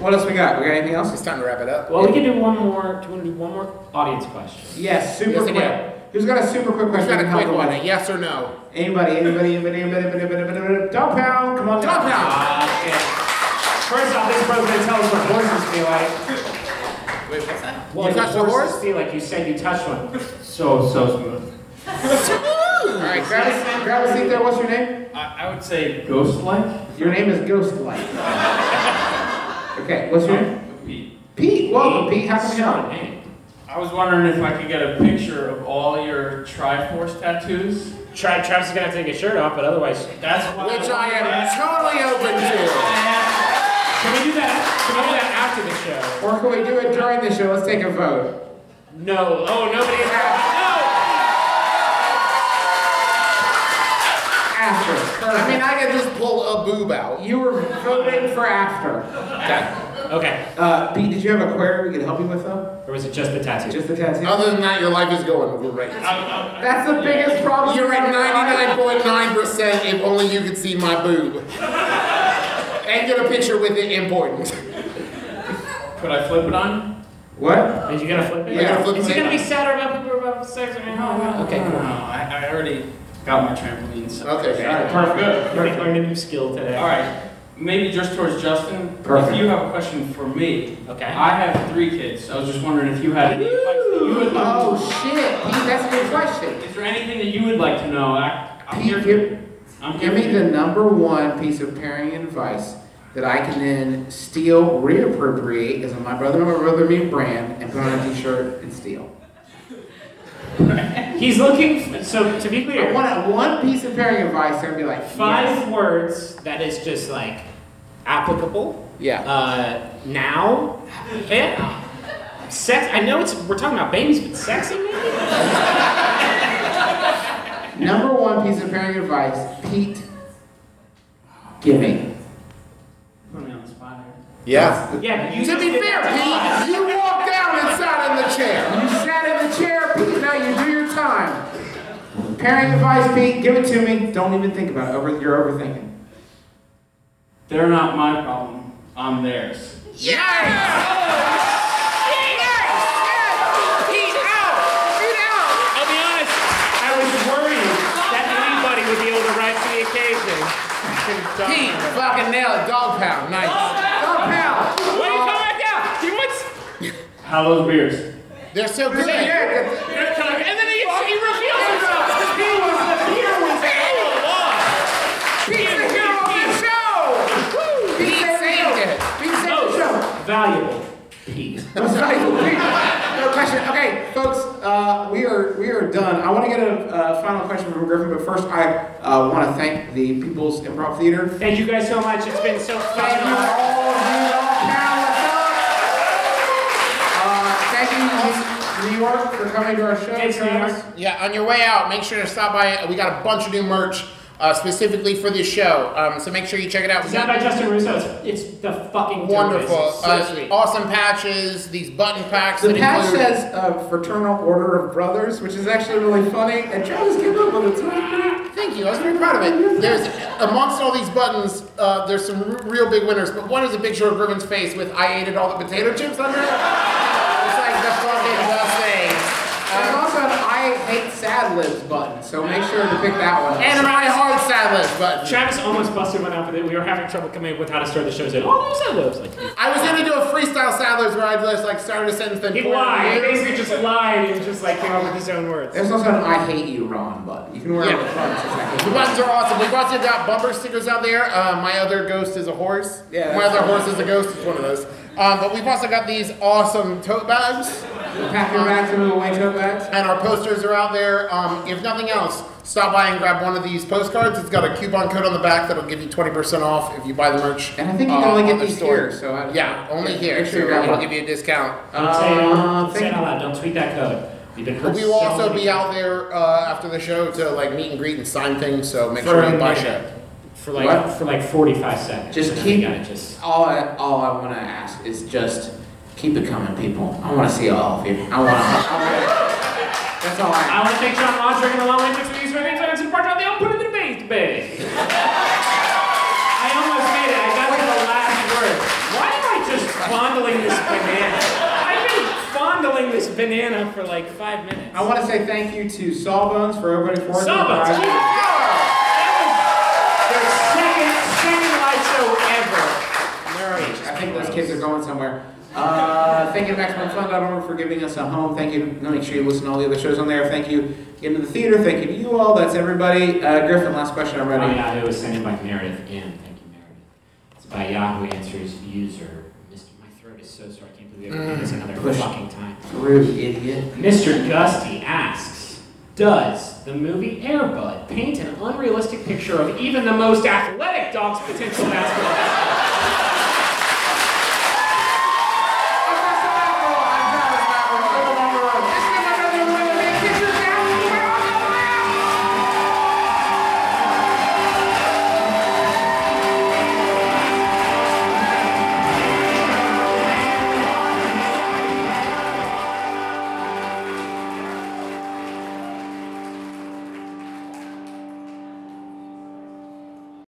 What else we got? We got anything else? It's time to wrap it up. Well, we can do one more. Do you want to do one more audience question? Yes, super Yes, quick. yeah. Who's got a super quick Who's question? got a quick one? A yes or no? Anybody? Dog Pound, come on. Dog Pound. Okay. First off, this bro's gonna tell us what horses feel like. Wait, what's that? What You touched a horse? feel like? You said you touched one. So smooth. All right, grab a seat there. What's your name? I would say ghost-like. Your name is Ghostlight. Okay, what's your name? Pete. Pete. Welcome, Pete. How can we help? Hey. I was wondering if I could get a picture of all your Triforce tattoos. Travis is gonna take his shirt off, but otherwise, That's what Which I am totally open to. can we do that? Can we do that after the show? Or can we do it during the show? Let's take a vote. No. Oh, nobody is happy. After. I mean, I could just pull a boob out. You were voting for after. No. Okay. Pete, did you have a query we could help you with though? Or was it just the tattoo? Just the tattoo? Other than that, your life is going great. That's the biggest problem. You're at 99.9% if only you could see my boob. And get a picture with it important. Could I flip it on? What? Is you gonna flip it? Yeah. Is he gonna be sadder about people about sex? Okay, cool. I already got my trampoline. So. Okay, All right, Perfect. perfect. You learned a new skill today. All right. Maybe just towards Justin. Perfect. If you have a question for me. Okay. I have 3 kids. I was just wondering if you had any advice that you would like. Oh shit, Pete, that's a good question. Is there anything that you would like to know? I'm Pete, here. give me the number one piece of parenting advice that I can then steal, reappropriate as a My Brother and Me brand and put on a t-shirt and steal. He's looking. So to be I clear, want one piece of parenting advice. I'd be like 5 words that is just like applicable. Yeah. Now, yeah. Sex. I know we're talking about babies, but sexy maybe. Number 1 piece of parenting advice, Pete. Giving. Put me on the spot here. Yeah. Yeah. But you To be fair, Pete, you walked down and sat in the chair. You sat in the chair, Pete. Now you do your time. Parenting advice, Pete. Give it to me. Don't even think about it. You're overthinking. They're not my problem. I'm theirs. I'll be honest. I was worried that anybody would be able to rise to the occasion. Pete, fucking nail it. Dog pound. Nice. Dog pound. Why are you coming back down? Do you want? How those beers? They're so good. And then he reveals himself. He was the beer was all along. Pete's the hero of the show. Pete saved it. Pete saved the show. Valuable piece. Most valuable Pete. No question. Okay, folks, we are done. I want to get a final question from Griffin, but first I want to thank the People's Improv Theater. Thank you guys so much. It's been so fun. Thank you all of you, all panel, thank you, New York, for coming to our show. Thanks, New York. Yeah, on your way out, make sure to stop by. We got a bunch of new merch specifically for this show, so make sure you check it out. Designed by Justin Russo. It's the fucking Wonderful. dopest. So sweet. Awesome patches, these button packs. The that patch include- says Fraternal Order of Brothers, which is actually really funny, and Travis came up with it, so Thank you, I was very proud of it. There's, amongst all these buttons, there's some real big winners, but one is a picture of Griffin's face with I ate all the potato chips under it. It's like the fucking best thing. There's also an I hate sad libs button, so make sure to pick that one up. And an I heart sad list button. Travis almost busted one out with it. We were having trouble coming up with how to start the show. Said, "Oh, there's that lives." Like I was gonna do a freestyle Sadlers where I just like started a sentence then he lied. He basically just lied and just like came up with his own words. There's also an I hate you Ron button. You can wear it with fun. The buttons are awesome. We brought you got bumper stickers out there. My other ghost is a horse. Yeah. My other horse is a ghost. It's one of those. But we've also got these awesome tote bags. Pack your bags and move away tote bags. And our posters are out there. If nothing else, stop by and grab one of these postcards. It's got a coupon code on the back that'll give you 20% off if you buy the merch. And I think you can only on get the these store. here, so Yeah, only here. Make sure you So grab it'll one. give you a discount. Don't say it thank say it you. out loud. Don't tweet that code. We've been hurt We will so also many be times. out there after the show to like meet and greet and sign things. So make For sure a you buy minute. shit. for like What? for like 45 seconds. Just And then keep- we gotta just All I want to ask is just keep it coming, people. I want to see all of you. That's all I. I want to thank John Law drinking the long way for these ratings and part of the output of the debate debate. I almost made it. I got to the last word. Why am I just fondling this banana? I've been fondling this banana for like 5 minutes. I want to say thank you to Sawbones for opening for us. Sawbones. That was their second live show ever. I think those kids are going somewhere. Thank you to MaximumFun.org for giving us a home. Thank you. Make sure you listen to all the other shows on there. Thank you again to the theater. Thank you to you all. That's everybody. Griffin, last question. I'm ready. Oh yeah, it was sent in by Meredith again. Thank you, Meredith. It's by Yahoo Answers user. My throat is so sore. I can't believe I'm doing this another fucking time. Rude idiot. Mr. Gusty asks, does the movie Air Bud paint an unrealistic picture of even the most athletic dog's potential basketball?